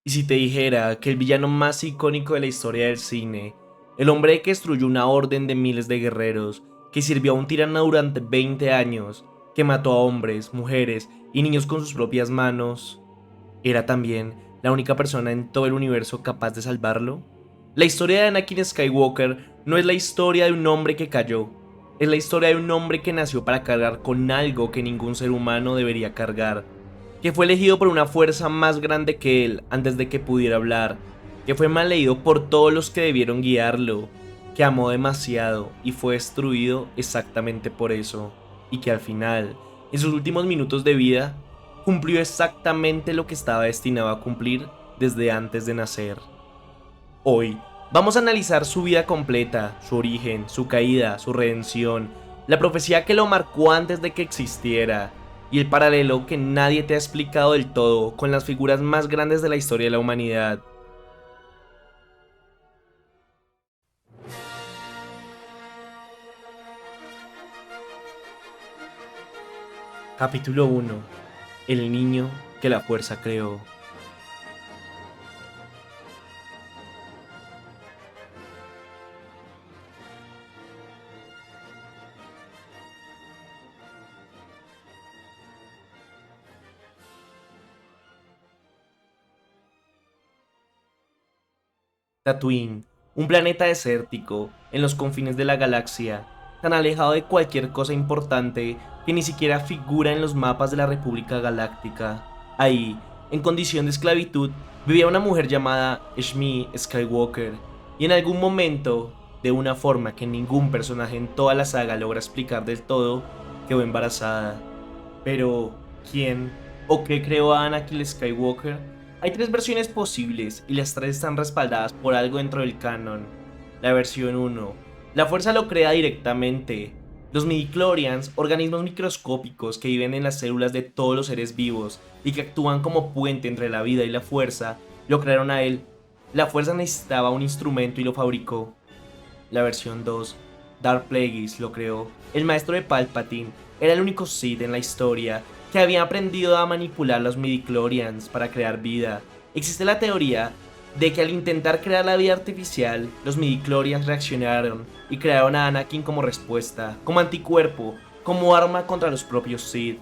Y si te dijera que el villano más icónico de la historia del cine, el hombre que destruyó una orden de miles de guerreros, que sirvió a un tirano durante 20 años, que mató a hombres, mujeres y niños con sus propias manos, era también la única persona en todo el universo capaz de salvarlo? La historia de Anakin Skywalker no es la historia de un hombre que cayó, es la historia de un hombre que nació para cargar con algo que ningún ser humano debería cargar, que fue elegido por una fuerza más grande que él antes de que pudiera hablar, que fue mal leído por todos los que debieron guiarlo, que amó demasiado y fue destruido exactamente por eso, y que al final, en sus últimos minutos de vida, cumplió exactamente lo que estaba destinado a cumplir desde antes de nacer. Hoy vamos a analizar su vida completa, su origen, su caída, su redención, la profecía que lo marcó antes de que existiera, y el paralelo que nadie te ha explicado del todo con las figuras más grandes de la historia de la humanidad. Capítulo 1. El niño que la fuerza creó. Tatooine, un planeta desértico en los confines de la galaxia, tan alejado de cualquier cosa importante que ni siquiera figura en los mapas de la República Galáctica. Ahí, en condición de esclavitud, vivía una mujer llamada Shmi Skywalker, y en algún momento, de una forma que ningún personaje en toda la saga logra explicar del todo, quedó embarazada. Pero, ¿quién o qué creó a Anakin Skywalker? Hay tres versiones posibles y las tres están respaldadas por algo dentro del canon. La versión 1. La fuerza lo crea directamente. Los midichlorians, organismos microscópicos que viven en las células de todos los seres vivos y que actúan como puente entre la vida y la fuerza, lo crearon a él. La fuerza necesitaba un instrumento y lo fabricó. La versión 2. Darth Plagueis lo creó. El maestro de Palpatine era el único Sith en la historia que había aprendido a manipular los midichlorians para crear vida. Existe la teoría de que al intentar crear la vida artificial, los midichlorians reaccionaron y crearon a Anakin como respuesta, como anticuerpo, como arma contra los propios Sith.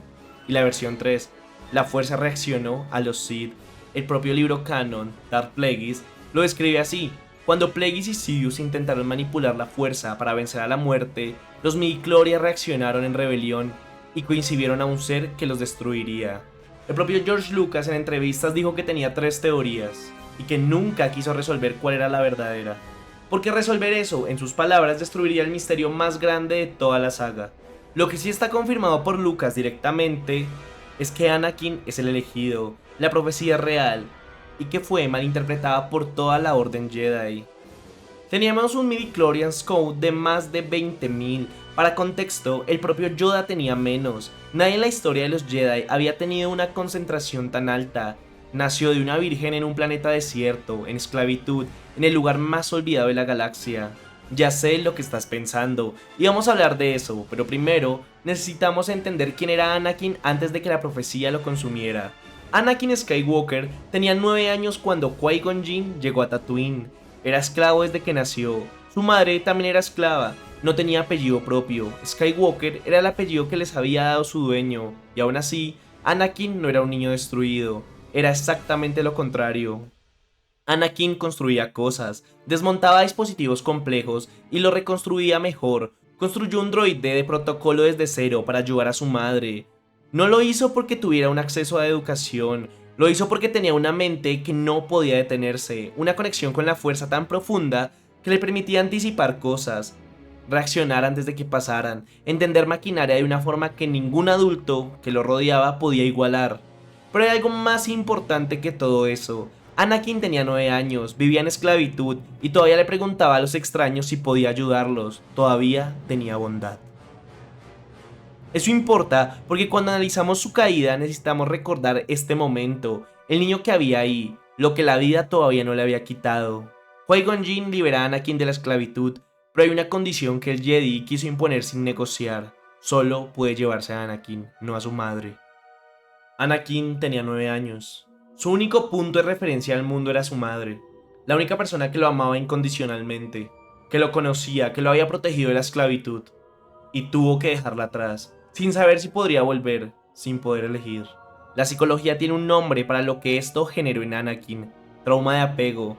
Y la versión 3. La fuerza reaccionó a los Sith. El propio libro canon, Darth Plagueis, lo describe así: cuando Plagueis y Sidious intentaron manipular la fuerza para vencer a la muerte, los midichlorians reaccionaron en rebelión y coincidieron a un ser que los destruiría. El propio George Lucas en entrevistas dijo que tenía tres teorías y que nunca quiso resolver cuál era la verdadera, porque resolver eso, en sus palabras, destruiría el misterio más grande de toda la saga. Lo que sí está confirmado por Lucas directamente es que Anakin es el elegido, la profecía es real, y que fue malinterpretada por toda la Orden Jedi. Teníamos un midichlorian Code de más de 20.000. Para contexto, el propio Yoda tenía menos. Nadie en la historia de los Jedi había tenido una concentración tan alta. Nació de una virgen en un planeta desierto, en esclavitud, en el lugar más olvidado de la galaxia. Ya sé lo que estás pensando, y vamos a hablar de eso, pero primero necesitamos entender quién era Anakin antes de que la profecía lo consumiera. Anakin Skywalker tenía 9 años cuando Qui-Gon Jinn llegó a Tatooine. Era esclavo desde que nació. Su madre también era esclava. No tenía apellido propio. Skywalker era el apellido que les había dado su dueño. Y aún así, Anakin no era un niño destruido. Era exactamente lo contrario. Anakin construía cosas, desmontaba dispositivos complejos y los reconstruía mejor. Construyó un droide de protocolo desde cero para ayudar a su madre. No lo hizo porque tuviera un acceso a educación, lo hizo porque tenía una mente que no podía detenerse, una conexión con la fuerza tan profunda que le permitía anticipar cosas, reaccionar antes de que pasaran, entender maquinaria de una forma que ningún adulto que lo rodeaba podía igualar. Pero hay algo más importante que todo eso. Anakin tenía 9 años, vivía en esclavitud y todavía le preguntaba a los extraños si podía ayudarlos. Todavía tenía bondad. Eso importa porque cuando analizamos su caída necesitamos recordar este momento, el niño que había ahí, lo que la vida todavía no le había quitado. Qui-Gon Jinn libera a Anakin de la esclavitud, pero hay una condición que el Jedi quiso imponer sin negociar. Solo puede llevarse a Anakin, no a su madre. Anakin tenía 9 años. Su único punto de referencia al mundo era su madre, la única persona que lo amaba incondicionalmente, que lo conocía, que lo había protegido de la esclavitud, y tuvo que dejarla atrás, sin saber si podría volver, sin poder elegir. La psicología tiene un nombre para lo que esto generó en Anakin: trauma de apego.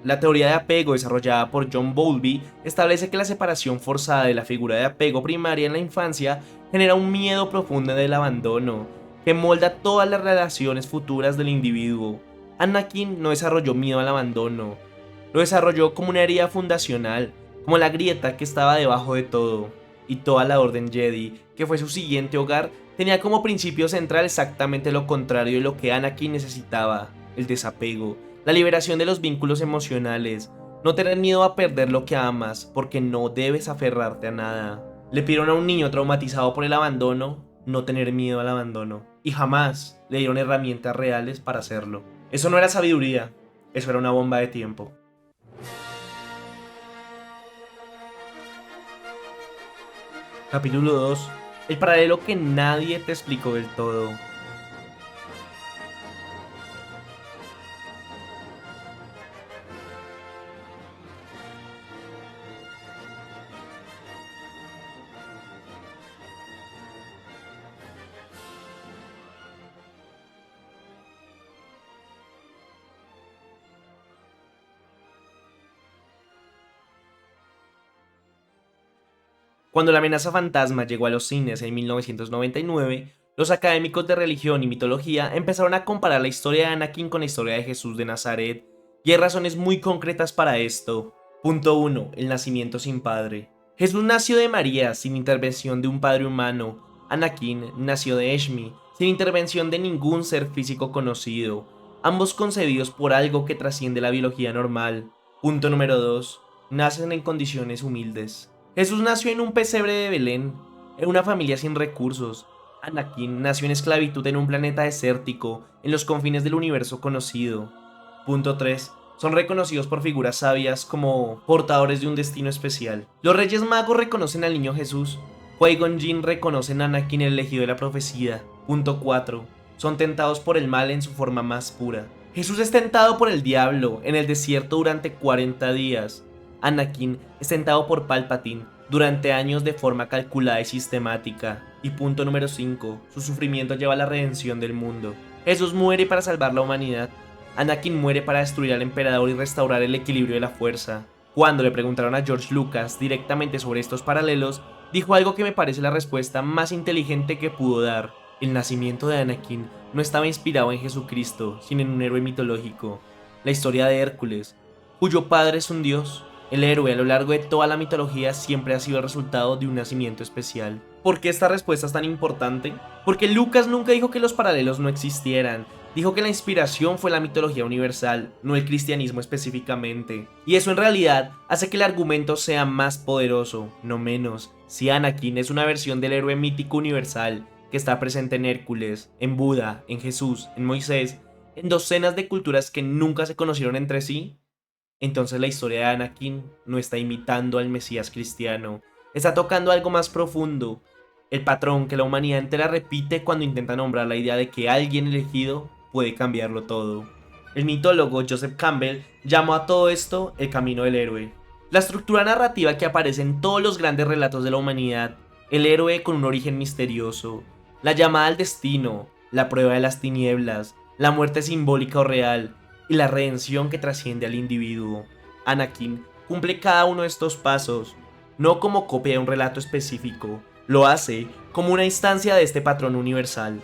La teoría de apego desarrollada por John Bowlby establece que la separación forzada de la figura de apego primaria en la infancia genera un miedo profundo del abandono, que molda todas las relaciones futuras del individuo. Anakin no desarrolló miedo al abandono, lo desarrolló como una herida fundacional, como la grieta que estaba debajo de todo. Y toda la Orden Jedi, que fue su siguiente hogar, tenía como principio central exactamente lo contrario de lo que Anakin necesitaba: el desapego, la liberación de los vínculos emocionales, no tener miedo a perder lo que amas, porque no debes aferrarte a nada. Le pidieron a un niño traumatizado por el abandono no tener miedo al abandono, y jamás le dieron herramientas reales para hacerlo. Eso no era sabiduría, eso era una bomba de tiempo. Capítulo 2. El paralelo que nadie te explicó del todo. Cuando la amenaza fantasma llegó a los cines en 1999, los académicos de religión y mitología empezaron a comparar la historia de Anakin con la historia de Jesús de Nazaret, y hay razones muy concretas para esto. Punto 1. El nacimiento sin padre. Jesús nació de María sin intervención de un padre humano. Anakin nació de Eshmi sin intervención de ningún ser físico conocido, ambos concebidos por algo que trasciende la biología normal. Punto número 2. Nacen en condiciones humildes. Jesús nació en un pesebre de Belén, en una familia sin recursos. Anakin nació en esclavitud en un planeta desértico, en los confines del universo conocido. Punto 3. Son reconocidos por figuras sabias como portadores de un destino especial. Los Reyes Magos reconocen al niño Jesús. Qui-Gon Jinn reconocen a Anakin, el elegido de la profecía. Punto 4. Son tentados por el mal en su forma más pura. Jesús es tentado por el diablo en el desierto durante 40 días. Anakin es tentado por Palpatine durante años de forma calculada y sistemática. Y punto número 5. Su sufrimiento lleva a la redención del mundo. Jesús muere para salvar la humanidad. Anakin muere para destruir al emperador y restaurar el equilibrio de la fuerza. Cuando le preguntaron a George Lucas directamente sobre estos paralelos, dijo algo que me parece la respuesta más inteligente que pudo dar. El nacimiento de Anakin no estaba inspirado en Jesucristo, sino en un héroe mitológico. La historia de Hércules, cuyo padre es un dios. El héroe a lo largo de toda la mitología siempre ha sido el resultado de un nacimiento especial. ¿Por qué esta respuesta es tan importante? Porque Lucas nunca dijo que los paralelos no existieran. Dijo que la inspiración fue la mitología universal, no el cristianismo específicamente. Y eso en realidad hace que el argumento sea más poderoso, no menos. Si Anakin es una versión del héroe mítico universal que está presente en Hércules, en Buda, en Jesús, en Moisés, en docenas de culturas que nunca se conocieron entre sí, entonces la historia de Anakin no está imitando al Mesías cristiano, está tocando algo más profundo, el patrón que la humanidad entera repite cuando intenta nombrar la idea de que alguien elegido puede cambiarlo todo. El mitólogo Joseph Campbell llamó a todo esto el camino del héroe. La estructura narrativa que aparece en todos los grandes relatos de la humanidad, el héroe con un origen misterioso, la llamada al destino, la prueba de las tinieblas, la muerte simbólica o real, y la redención que trasciende al individuo. Anakin cumple cada uno de estos pasos, no como copia de un relato específico, lo hace como una instancia de este patrón universal.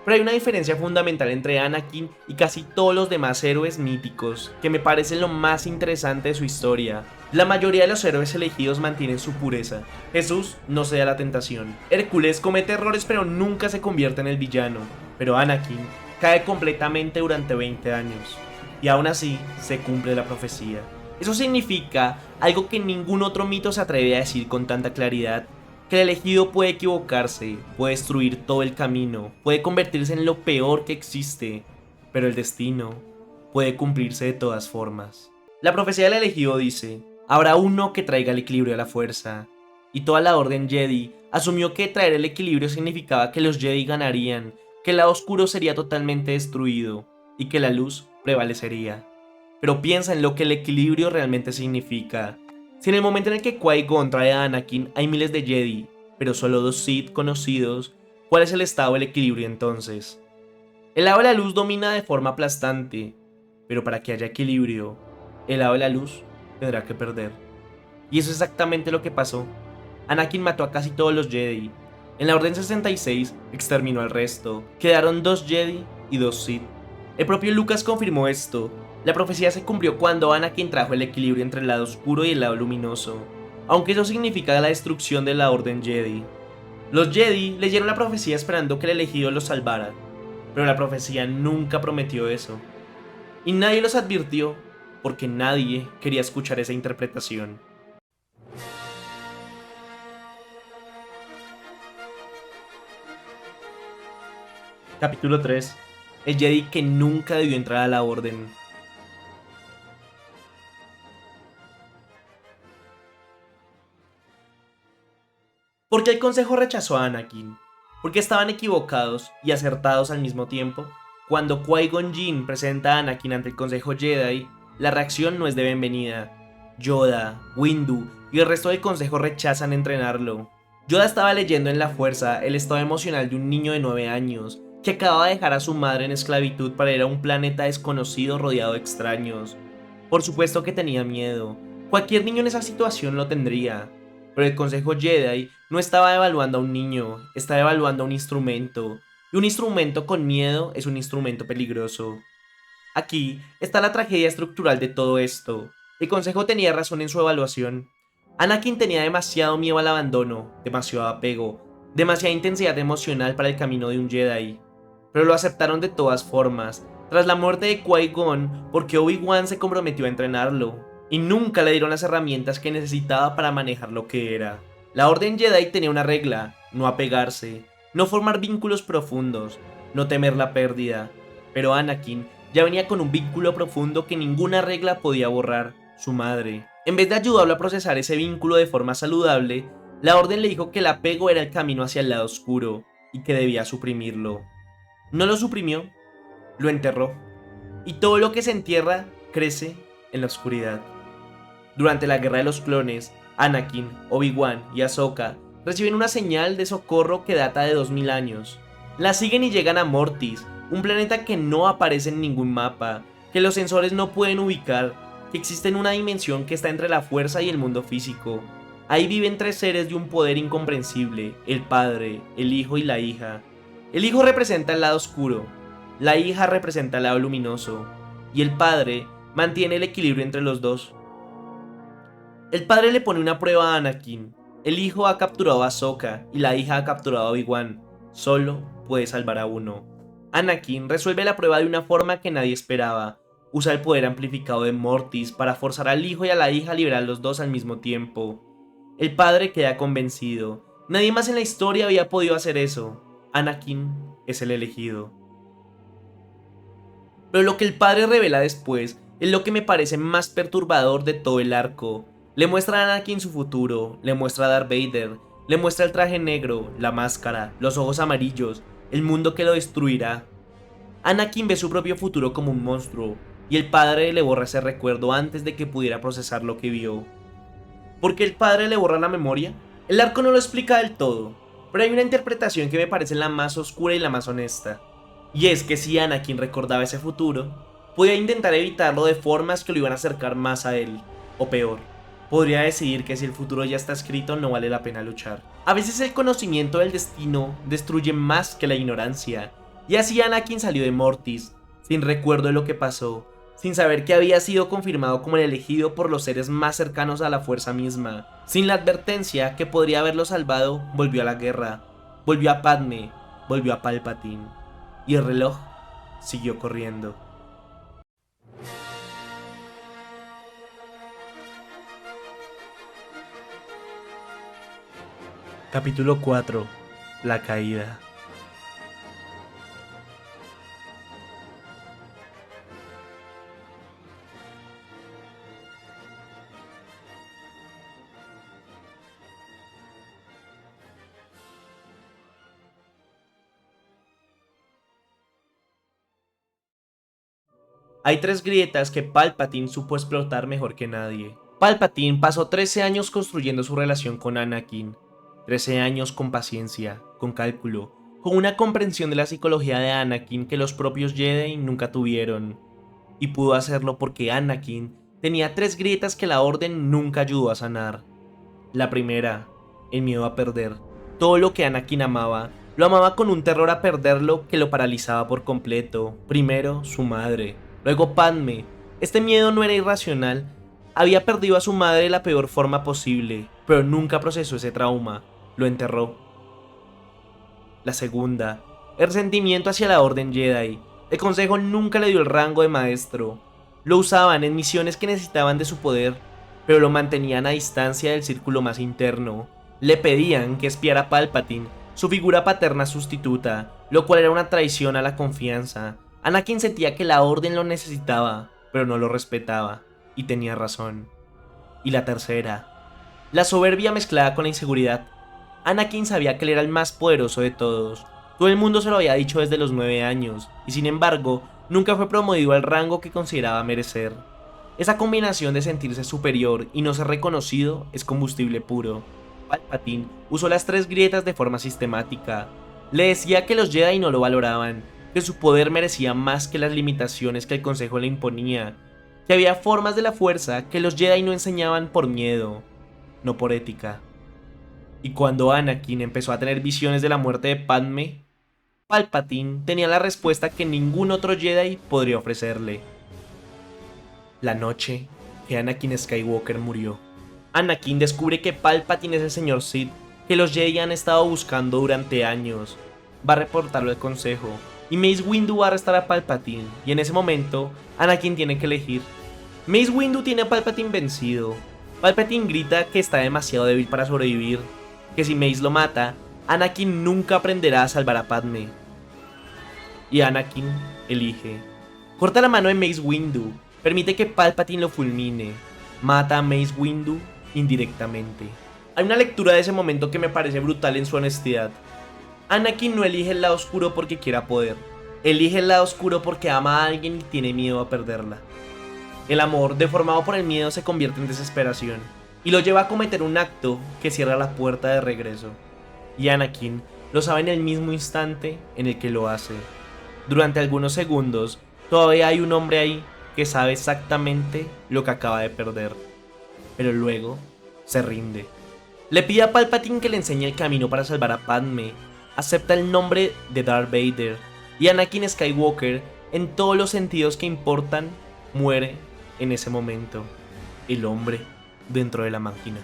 Pero hay una diferencia fundamental entre Anakin y casi todos los demás héroes míticos, que me parece lo más interesante de su historia. La mayoría de los héroes elegidos mantienen su pureza. Jesús no cede a la tentación. Hércules comete errores pero nunca se convierte en el villano. Pero Anakin cae completamente durante 20 años. Y aún así se cumple la profecía. Eso significa algo que ningún otro mito se atreve a decir con tanta claridad: que el elegido puede equivocarse, puede destruir todo el camino, puede convertirse en lo peor que existe, pero el destino puede cumplirse de todas formas. La profecía del elegido dice: habrá uno que traiga el equilibrio a la fuerza, y toda la orden Jedi asumió que traer el equilibrio significaba que los Jedi ganarían, que el lado oscuro sería totalmente destruido, y que la luz prevalecería. Pero piensa en lo que el equilibrio realmente significa. Si en el momento en el que Qui-Gon trae a Anakin hay miles de Jedi, pero solo 2 Sith conocidos, ¿cuál es el estado del equilibrio entonces? El lado de la luz domina de forma aplastante, pero para que haya equilibrio, el lado de la luz tendrá que perder. Y eso es exactamente lo que pasó. Anakin mató a casi todos los Jedi. En la Orden 66 exterminó al resto. Quedaron 2 Jedi y 2 Sith. El propio Lucas confirmó esto. La profecía se cumplió cuando Anakin trajo el equilibrio entre el lado oscuro y el lado luminoso, aunque eso significa la destrucción de la Orden Jedi. Los Jedi leyeron la profecía esperando que el elegido los salvara, pero la profecía nunca prometió eso. Y nadie los advirtió, porque nadie quería escuchar esa interpretación. Capítulo 3. El Jedi que nunca debió entrar a la Orden. ¿Por qué el Consejo rechazó a Anakin? Porque estaban equivocados y acertados al mismo tiempo. Cuando Qui-Gon Jinn presenta a Anakin ante el Consejo Jedi, la reacción no es de bienvenida. Yoda, Windu y el resto del Consejo rechazan entrenarlo. Yoda estaba leyendo en la fuerza el estado emocional de un niño de 9 años, que acaba de dejar a su madre en esclavitud para ir a un planeta desconocido rodeado de extraños. Por supuesto que tenía miedo. Cualquier niño en esa situación lo tendría. Pero el Consejo Jedi no estaba evaluando a un niño, estaba evaluando a un instrumento. Y un instrumento con miedo es un instrumento peligroso. Aquí está la tragedia estructural de todo esto. El Consejo tenía razón en su evaluación. Anakin tenía demasiado miedo al abandono, demasiado apego, demasiada intensidad emocional para el camino de un Jedi. Pero lo aceptaron de todas formas, tras la muerte de Qui-Gon, porque Obi-Wan se comprometió a entrenarlo, y nunca le dieron las herramientas que necesitaba para manejar lo que era. La Orden Jedi tenía una regla: no apegarse, no formar vínculos profundos, no temer la pérdida. Pero Anakin ya venía con un vínculo profundo que ninguna regla podía borrar: su madre. En vez de ayudarlo a procesar ese vínculo de forma saludable, la Orden le dijo que el apego era el camino hacia el lado oscuro y que debía suprimirlo. No lo suprimió, lo enterró. Y todo lo que se entierra crece en la oscuridad. Durante la Guerra de los Clones, Anakin, Obi-Wan y Ahsoka reciben una señal de socorro que data de 2000 años. La siguen y llegan a Mortis, un planeta que no aparece en ningún mapa, que los sensores no pueden ubicar, que existe en una dimensión que está entre la fuerza y el mundo físico. Ahí viven 3 seres de un poder incomprensible: el padre, el hijo y la hija. El hijo representa el lado oscuro, la hija representa el lado luminoso, y el padre mantiene el equilibrio entre los dos. El padre le pone una prueba a Anakin. El hijo ha capturado a Ahsoka y la hija ha capturado a Obi-Wan. Solo puede salvar a uno. Anakin resuelve la prueba de una forma que nadie esperaba. Usa el poder amplificado de Mortis para forzar al hijo y a la hija a liberar a los dos al mismo tiempo. El padre queda convencido. Nadie más en la historia había podido hacer eso. Anakin es el elegido. Pero lo que el padre revela después es lo que me parece más perturbador de todo el arco. Le muestra a Anakin su futuro, le muestra a Darth Vader, le muestra el traje negro, la máscara, los ojos amarillos, el mundo que lo destruirá. Anakin ve su propio futuro como un monstruo, y el padre le borra ese recuerdo antes de que pudiera procesar lo que vio. ¿Por qué el padre le borra la memoria? El arco no lo explica del todo, pero hay una interpretación que me parece la más oscura y la más honesta. Y es que si Anakin recordaba ese futuro, podía intentar evitarlo de formas que lo iban a acercar más a él, o peor, podría decidir que si el futuro ya está escrito no vale la pena luchar. A veces el conocimiento del destino destruye más que la ignorancia, y así Anakin salió de Mortis, sin recuerdo de lo que pasó, sin saber que había sido confirmado como el elegido por los seres más cercanos a la fuerza misma. Sin la advertencia que podría haberlo salvado, volvió a la guerra, volvió a Padme, volvió a Palpatine, y el reloj siguió corriendo. Capítulo 4. La caída. Hay tres grietas que Palpatine supo explotar mejor que nadie. Palpatine pasó 13 años construyendo su relación con Anakin. 13 años con paciencia, con cálculo, con una comprensión de la psicología de Anakin que los propios Jedi nunca tuvieron. Y pudo hacerlo porque Anakin tenía tres grietas que la Orden nunca ayudó a sanar. La primera, el miedo a perder. Todo lo que Anakin amaba, lo amaba con un terror a perderlo que lo paralizaba por completo. Primero, su madre, luego Padme. Este miedo no era irracional. Había perdido a su madre de la peor forma posible, pero nunca procesó ese trauma. Lo enterró. La segunda, el resentimiento hacia la Orden Jedi. El Consejo nunca le dio el rango de maestro. Lo usaban en misiones que necesitaban de su poder, pero lo mantenían a distancia del círculo más interno. Le pedían que espiara a Palpatine, su figura paterna sustituta, lo cual era una traición a la confianza. Anakin sentía que la Orden lo necesitaba, pero no lo respetaba, y tenía razón. Y la tercera, la soberbia mezclada con la inseguridad. Anakin sabía que él era el más poderoso de todos. Todo el mundo se lo había dicho desde los 9 años, y sin embargo, nunca fue promovido al rango que consideraba merecer. Esa combinación de sentirse superior y no ser reconocido es combustible puro. Palpatine usó las tres grietas de forma sistemática. Le decía que los Jedi no lo valoraban, que su poder merecía más que las limitaciones que el Consejo le imponía, que había formas de la fuerza que los Jedi no enseñaban por miedo, no por ética. Y cuando Anakin empezó a tener visiones de la muerte de Padme, Palpatine tenía la respuesta que ningún otro Jedi podría ofrecerle. La noche que Anakin Skywalker murió. Anakin descubre que Palpatine es el señor Sith que los Jedi han estado buscando durante años. Va a reportarlo al Consejo, y Mace Windu va a arrestar a Palpatine, y en ese momento, Anakin tiene que elegir. Mace Windu tiene a Palpatine vencido. Palpatine grita que está demasiado débil para sobrevivir, que si Mace lo mata, Anakin nunca aprenderá a salvar a Padme. Y Anakin elige. Corta la mano de Mace Windu, permite que Palpatine lo fulmine, mata a Mace Windu indirectamente. Hay una lectura de ese momento que me parece brutal en su honestidad. Anakin no elige el lado oscuro porque quiera poder, elige el lado oscuro porque ama a alguien y tiene miedo a perderla. El amor, deformado por el miedo, se convierte en desesperación y lo lleva a cometer un acto que cierra la puerta de regreso. Y Anakin lo sabe en el mismo instante en el que lo hace. Durante algunos segundos, todavía hay un hombre ahí que sabe exactamente lo que acaba de perder, pero luego se rinde. Le pide a Palpatine que le enseñe el camino para salvar a Padme, acepta el nombre de Darth Vader, y Anakin Skywalker, en todos los sentidos que importan, muere en ese momento. El hombre dentro de la máquina.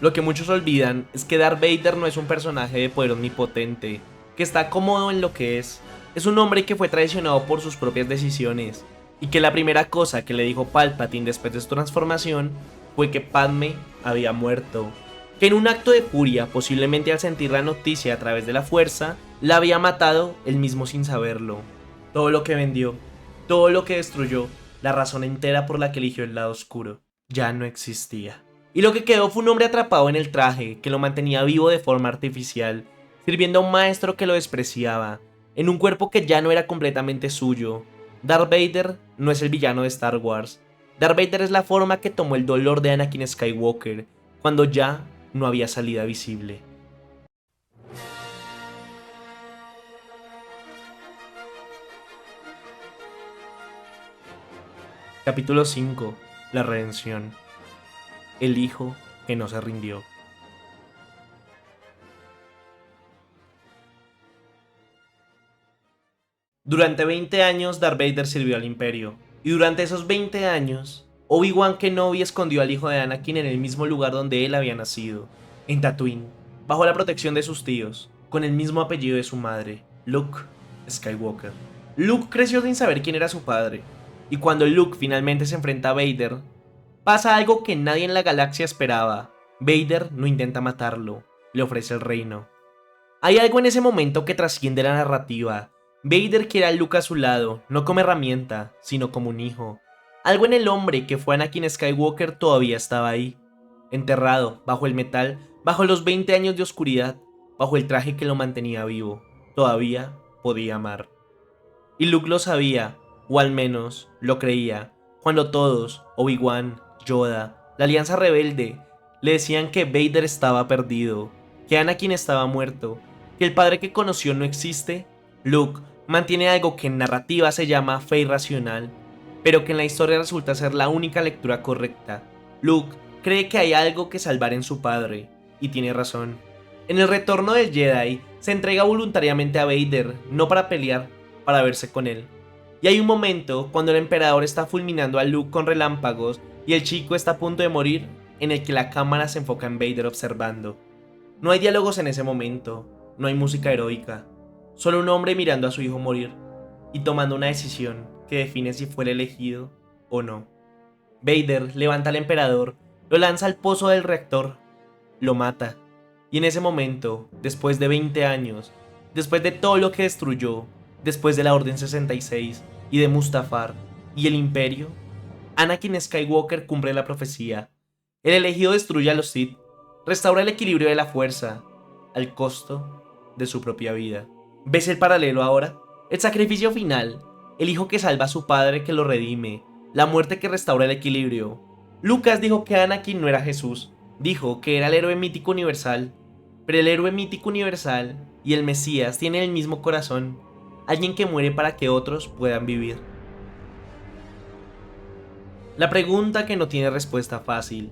Lo que muchos olvidan es que Darth Vader no es un personaje de poder omnipotente, que está cómodo en lo que es. Es un hombre que fue traicionado por sus propias decisiones, y que la primera cosa que le dijo Palpatine después de su transformación fue que Padme había muerto, que en un acto de furia, posiblemente al sentir la noticia a través de la fuerza, la había matado él mismo sin saberlo. Todo lo que vendió, todo lo que destruyó, la razón entera por la que eligió el lado oscuro, ya no existía. Y lo que quedó fue un hombre atrapado en el traje que lo mantenía vivo de forma artificial, sirviendo a un maestro que lo despreciaba, en un cuerpo que ya no era completamente suyo. Darth Vader no es el villano de Star Wars. Darth Vader es la forma que tomó el dolor de Anakin Skywalker cuando ya no había salida visible. Capítulo 5. La redención. El hijo que no se rindió. Durante 20 años Darth Vader sirvió al Imperio, y durante esos 20 años, Obi-Wan Kenobi escondió al hijo de Anakin en el mismo lugar donde él había nacido, en Tatooine, bajo la protección de sus tíos, con el mismo apellido de su madre, Luke Skywalker. Luke creció sin saber quién era su padre, y cuando Luke finalmente se enfrenta a Vader, pasa algo que nadie en la galaxia esperaba. Vader no intenta matarlo, le ofrece el reino. Hay algo en ese momento que trasciende la narrativa. Vader quiere a Luke a su lado, no como herramienta, sino como un hijo. Algo en el hombre que fue Anakin Skywalker todavía estaba ahí, enterrado, bajo el metal, bajo los 20 años de oscuridad, bajo el traje que lo mantenía vivo. Todavía podía amar. Y Luke lo sabía, o al menos lo creía, cuando todos, Obi-Wan, Yoda, la Alianza Rebelde, le decían que Vader estaba perdido, que Anakin estaba muerto, que el padre que conoció no existe. Luke mantiene algo que en narrativa se llama fe irracional, pero que en la historia resulta ser la única lectura correcta. Luke cree que hay algo que salvar en su padre, y tiene razón. En el retorno del Jedi, se entrega voluntariamente a Vader, no para pelear, para verse con él. Y hay un momento cuando el emperador está fulminando a Luke con relámpagos y el chico está a punto de morir, en el que la cámara se enfoca en Vader observando. No hay diálogos en ese momento, no hay música heroica, solo un hombre mirando a su hijo morir y tomando una decisión que define si fue el elegido o no. Vader levanta al emperador, lo lanza al pozo del reactor, lo mata. Y en ese momento, después de 20 años, después de todo lo que destruyó, después de la Orden 66 y de Mustafar y el Imperio, Anakin Skywalker cumple la profecía. El elegido destruye a los Sith, restaura el equilibrio de la fuerza, al costo de su propia vida. ¿Ves el paralelo ahora? El sacrificio final, el hijo que salva a su padre que lo redime, la muerte que restaura el equilibrio. Lucas dijo que Anakin no era Jesús, dijo que era el héroe mítico universal, pero el héroe mítico universal y el Mesías tienen el mismo corazón, alguien que muere para que otros puedan vivir. La pregunta que no tiene respuesta fácil.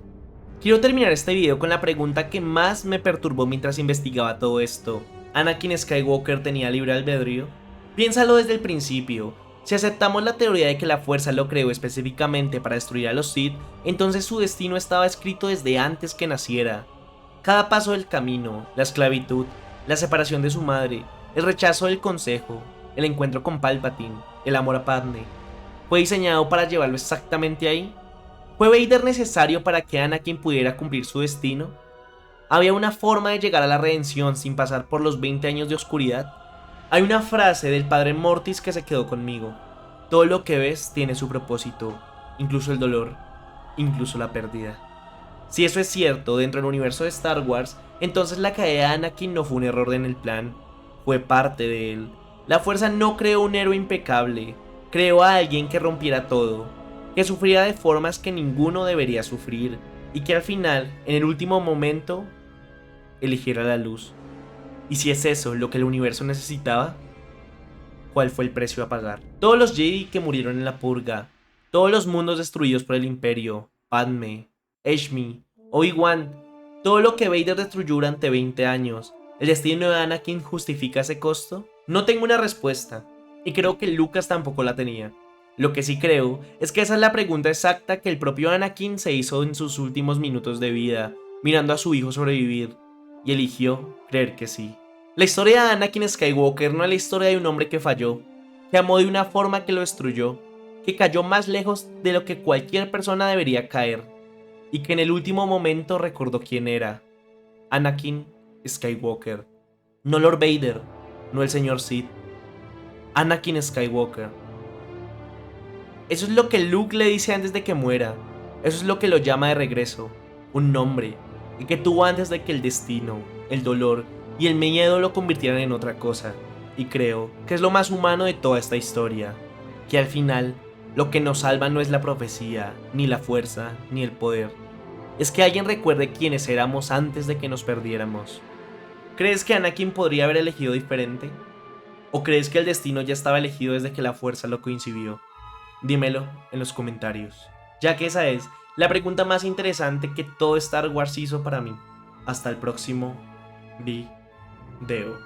Quiero terminar este video con la pregunta que más me perturbó mientras investigaba todo esto. ¿Anakin Skywalker tenía libre albedrío? Piénsalo desde el principio. Si aceptamos la teoría de que la fuerza lo creó específicamente para destruir a los Sith, entonces su destino estaba escrito desde antes que naciera. Cada paso del camino, la esclavitud, la separación de su madre, el rechazo del consejo, el encuentro con Palpatine, el amor a Padme, ¿fue diseñado para llevarlo exactamente ahí? ¿Fue Vader necesario para que Anakin pudiera cumplir su destino? ¿Había una forma de llegar a la redención sin pasar por los 20 años de oscuridad? Hay una frase del padre Mortis que se quedó conmigo. Todo lo que ves tiene su propósito, incluso el dolor, incluso la pérdida. Si eso es cierto dentro del universo de Star Wars, entonces la caída de Anakin no fue un error en el plan, fue parte de él. La fuerza no creó un héroe impecable, creó a alguien que rompiera todo, que sufriera de formas que ninguno debería sufrir, y que al final, en el último momento, eligiera la luz. Y si es eso lo que el universo necesitaba, ¿cuál fue el precio a pagar? Todos los Jedi que murieron en la purga, todos los mundos destruidos por el Imperio, Padme, Shmi, Obi-Wan, todo lo que Vader destruyó durante 20 años, ¿el destino de Anakin justifica ese costo? No tengo una respuesta, y creo que Lucas tampoco la tenía. Lo que sí creo es que esa es la pregunta exacta que el propio Anakin se hizo en sus últimos minutos de vida, mirando a su hijo sobrevivir, y eligió creer que sí. La historia de Anakin Skywalker no es la historia de un hombre que falló, que amó de una forma que lo destruyó, que cayó más lejos de lo que cualquier persona debería caer, y que en el último momento recordó quién era. Anakin Skywalker. No Lord Vader, no el señor Sith. Anakin Skywalker. Eso es lo que Luke le dice antes de que muera. Eso es lo que lo llama de regreso. Un nombre, el que tuvo antes de que el destino, el dolor y el miedo lo convirtieran en otra cosa. Y creo que es lo más humano de toda esta historia. Que al final, lo que nos salva no es la profecía, ni la fuerza, ni el poder. Es que alguien recuerde quiénes éramos antes de que nos perdiéramos. ¿Crees que Anakin podría haber elegido diferente? ¿O crees que el destino ya estaba elegido desde que la fuerza lo coincidió? Dímelo en los comentarios, ya que esa es la pregunta más interesante que todo Star Wars hizo para mí. Hasta el próximo video.